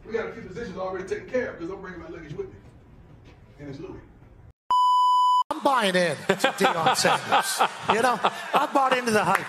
We got a few positions already taken care of because I'm bringing my luggage with me. And it's Louis. I'm buying in to Deion Sanders. You know, I bought into the hype.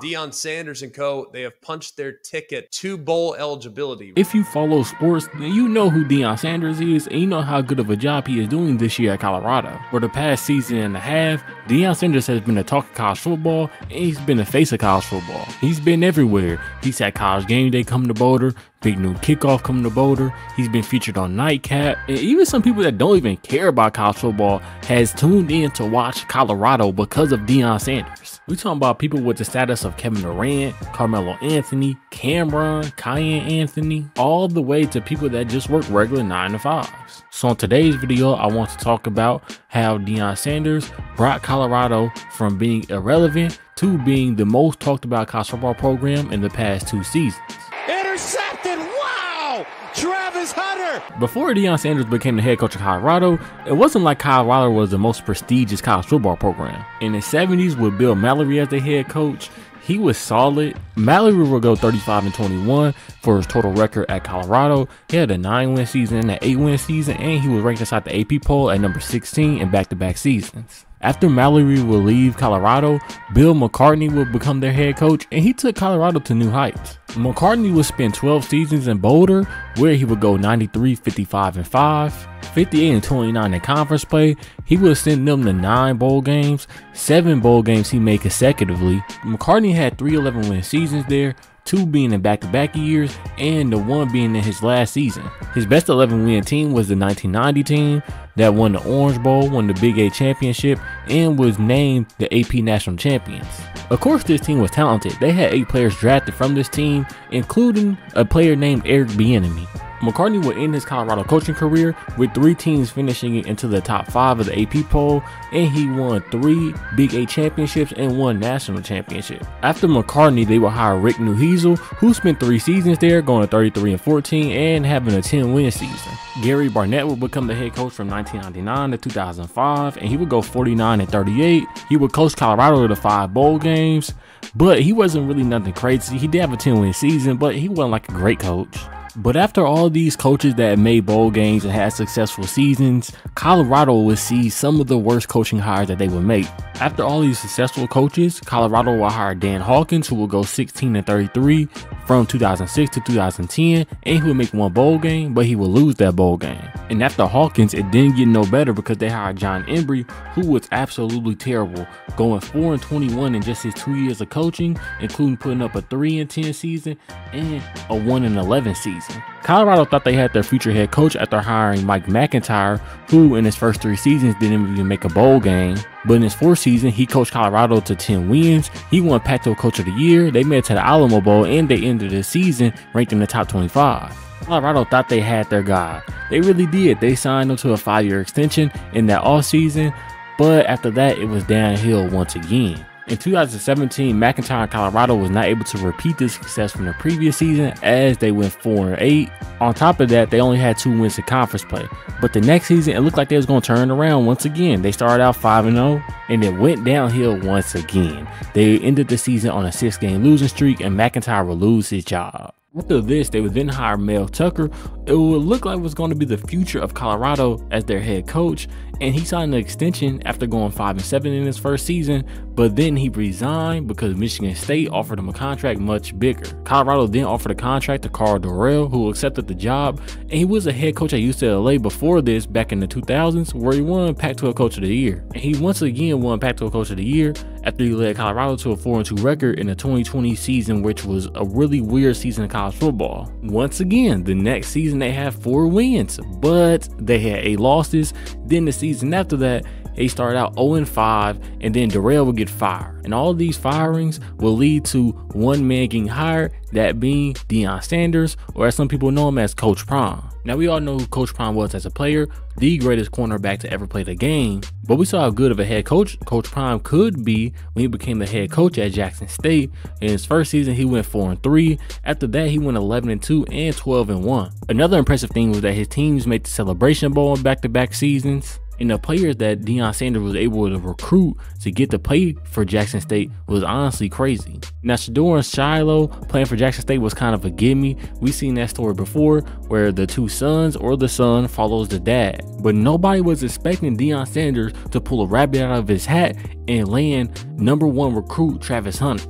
Deion Sanders and co., they have punched their ticket to bowl eligibility. If you follow sports, then you know who Deion Sanders is, and you know how good of a job he is doing this year at Colorado. For the past season and a half, Deion Sanders has been the talk of college football, and he's been the face of college football. He's been everywhere. He's had College Game Day come to Boulder, Big Noon Kickoff come to Boulder. He's been featured on Nightcap, and even some people that don't even care about college football has tuned in to watch Colorado because of Deion Sanders. We talking about people with the status of Kevin Durant, Carmelo Anthony, Cameron, Cayenne Anthony, all the way to people that just work regular 9-to-5s. So in today's video, I want to talk about how Deion Sanders brought Colorado from being irrelevant to being the most talked about college football program in the past 2 seasons. Intercepted! Wow! Travis Hunter! Before Deion Sanders became the head coach of Colorado, it wasn't like Colorado was the most prestigious college football program. In the 70s with Bill Mallory as the head coach, he was solid. Mallory would go 35-21 for his total record at Colorado. He had a 9-win season and an 8-win season, and he was ranked inside the AP poll at number 16 in back-to-back seasons. After Mallory would leave Colorado, Bill McCartney would become their head coach, and he took Colorado to new heights. McCartney would spend 12 seasons in Boulder, where he would go 93, 55-5, 58-29 in conference play. He would send them to 9 bowl games, 7 bowl games he made consecutively. McCartney had 3 11-win seasons there, 2 being in back-to-back years, and the 1 being in his last season. His best 11-win team was the 1990 team that won the Orange Bowl, won the Big 8 championship, and was named the AP National Champions. Of course, this team was talented. They had 8 players drafted from this team, including a player named Eric Bieniemy. McCartney would end his Colorado coaching career with 3 teams finishing into the top 5 of the AP poll, and he won 3 Big 8 championships and 1 national championship. After McCartney, they would hire Rick Neuheisel, who spent 3 seasons there, going 33-14 and having a 10-win season. Gary Barnett would become the head coach from 1999 to 2005, and he would go 49-38. He would coach Colorado to 5 bowl games, but he wasn't really nothing crazy. He did have a 10-win season, but he wasn't like a great coach. But after all these coaches that made bowl games and had successful seasons, Colorado would see some of the worst coaching hires that they would make. After all these successful coaches, Colorado will hire Dan Hawkins, who will go 16-33 from 2006 to 2010, and he would make 1 bowl game, but he would lose that bowl game. And after Hawkins, it didn't get no better because they hired John Embry, who was absolutely terrible, going 4-21 in just his 2 years of coaching, including putting up a 3-10 season and a 1-11 season. Colorado thought they had their future head coach after hiring Mike McIntyre, who in his first 3 seasons didn't even make a bowl game. But in his 4th season, he coached Colorado to 10 wins. He won Pac-12 Coach of the Year. They made it to the Alamo Bowl, and they ended the season ranked in the top 25. Colorado thought they had their guy. They really did. They signed him to a 5-year extension in that offseason, but after that, it was downhill once again. In 2017, McIntyre and Colorado was not able to repeat the success from the previous season as they went 4-8. On top of that, they only had 2 wins in conference play. But the next season, it looked like they was going to turn around once again. They started out 5-0, and it went downhill once again. They ended the season on a 6-game losing streak, and McIntyre would lose his job. After this, they would then hire Mel Tucker. It would look like it was going to be the future of Colorado as their head coach, and he signed an extension after going 5-7 in his first season, but then he resigned because Michigan State offered him a contract much bigger. Colorado then offered a contract to Carl Dorrell, who accepted the job, and he was a head coach at UCLA before this back in the 2000s, where he won Pac-12 Coach of the Year. And he once again won Pac-12 Coach of the Year after he led Colorado to a 4-2 record in the 2020 season, which was a really weird season in college football. Once again, the next season they had 4 wins, but they had 8 losses. Then the season after that, they started out 0-5, and then Dorrell would get fired. And all of these firings will lead to one man getting hired, that being Deion Sanders, or as some people know him as Coach Prime. Now, we all know who Coach Prime was as a player, the greatest cornerback to ever play the game, but we saw how good of a head coach Coach Prime could be when he became the head coach at Jackson State. In his first season, he went 4-3. After that, he went 11-2 and 12-1. Another impressive thing was that his teams made the Celebration Bowl in back-to-back seasons. And the players that Deion Sanders was able to recruit to get to play for Jackson State was honestly crazy. Now, Shedeur and Shiloh playing for Jackson State was kind of a gimme. We've seen that story before where the two sons or the son follows the dad. But nobody was expecting Deion Sanders to pull a rabbit out of his hat and land #1 recruit Travis Hunter.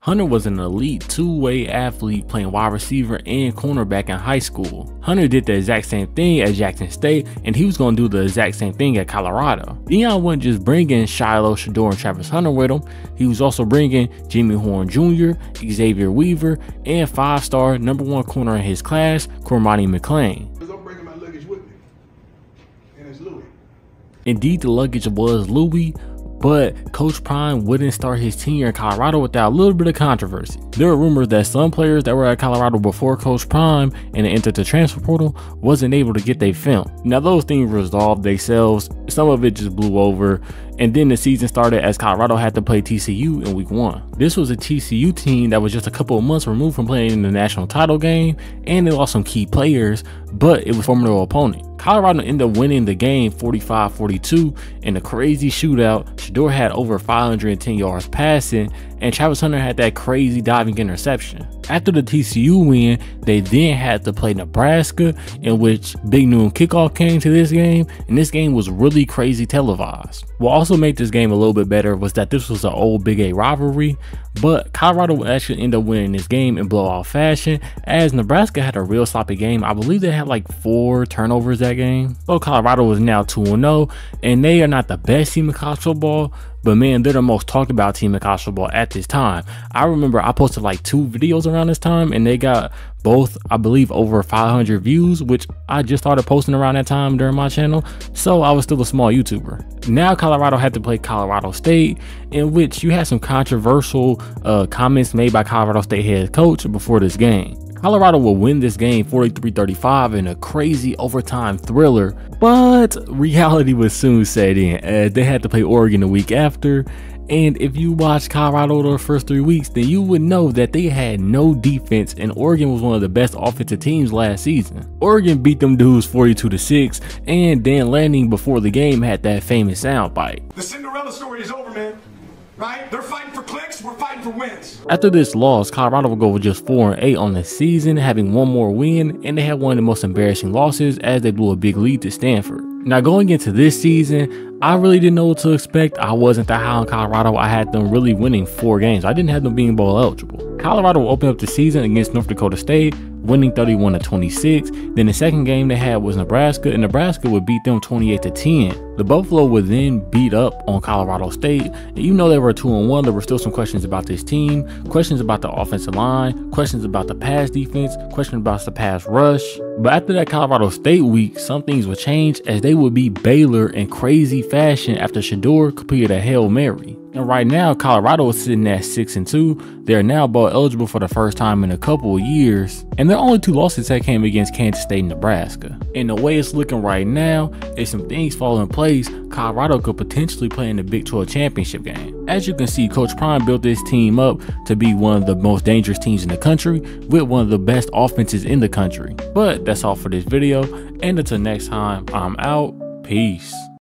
Hunter was an elite two-way athlete playing wide receiver and cornerback in high school. Hunter did the exact same thing at Jackson State, and he was going to do the exact same thing at Colorado. Deion wasn't just bringing Shiloh, Shedeur, and Travis Hunter with him. He was also bringing Jimmy Horn Jr., Xavier Weaver, and 5-star #1 corner in his class, Cormani McClain. Because I'm bringing my luggage with me, and it's Louis. Indeed, the luggage was Louis, but Coach Prime wouldn't start his tenure in Colorado without a little bit of controversy. There were rumors that some players that were at Colorado before Coach Prime and entered the transfer portal wasn't able to get their film. Now, those things resolved themselves. Some of it just blew over. And then the season started as Colorado had to play TCU in week 1. This was a TCU team that was just a couple of months removed from playing in the national title game, and they lost some key players, but it was a formidable opponent. Colorado ended up winning the game 45-42 in a crazy shootout. Shedeur had over 510 yards passing, and Travis Hunter had that crazy diving interception. After the TCU win, they then had to play Nebraska, in which Big Noon Kickoff came to this game, and this game was really crazy televised. What also made this game a little bit better was that this was an old Big A rivalry, but Colorado would actually end up winning this game in blowout fashion, as Nebraska had a real sloppy game. I believe they had like 4 turnovers that game. So Colorado was now 2-0, and they are not the best team in college football, but man, they're the most talked about team in college football at this time. I remember I posted like 2 videos around this time, and they got both, I believe, over 500 views, which I just started posting around that time during my channel, so I was still a small YouTuber. Now Colorado had to play Colorado State, in which you had some controversial comments made by Colorado State head coach before this game. Colorado will win this game 43-35 in a crazy overtime thriller, but reality would soon set in as they had to play Oregon the week after. And if you watched Colorado the first 3 weeks, then you would know that they had no defense, and Oregon was one of the best offensive teams last season. Oregon beat them dudes 42-6, and Dan Lanning before the game had that famous soundbite. The Cinderella story is over, man. Right? They're fighting for clicks, we're fighting for wins. After this loss, Colorado will go with just 4-8 on the season, having 1 more win, and they had one of the most embarrassing losses as they blew a big lead to Stanford. Now, going into this season, I really didn't know what to expect. I wasn't that high on Colorado. I had them really winning 4 games. I didn't have them being bowl eligible. Colorado will open up the season against North Dakota State, winning 31-26. Then the second game they had was Nebraska, and Nebraska would beat them 28-10. The Buffalo would then beat up on Colorado State, and even though they were 2-1, there were still some questions about this team, questions about the offensive line, questions about the pass defense, questions about the pass rush. But after that Colorado State week, some things would change as they would beat Baylor in crazy fashion after Shedeur completed a Hail Mary. And right now, Colorado is sitting at 6-2. They're now bowl eligible for the first time in a couple of years. And their only 2 losses that came against Kansas State and Nebraska. And the way it's looking right now, if some things fall in place, Colorado could potentially play in the Big 12 championship game. As you can see, Coach Prime built this team up to be one of the most dangerous teams in the country with one of the best offenses in the country. But that's all for this video. And until next time, I'm out. Peace.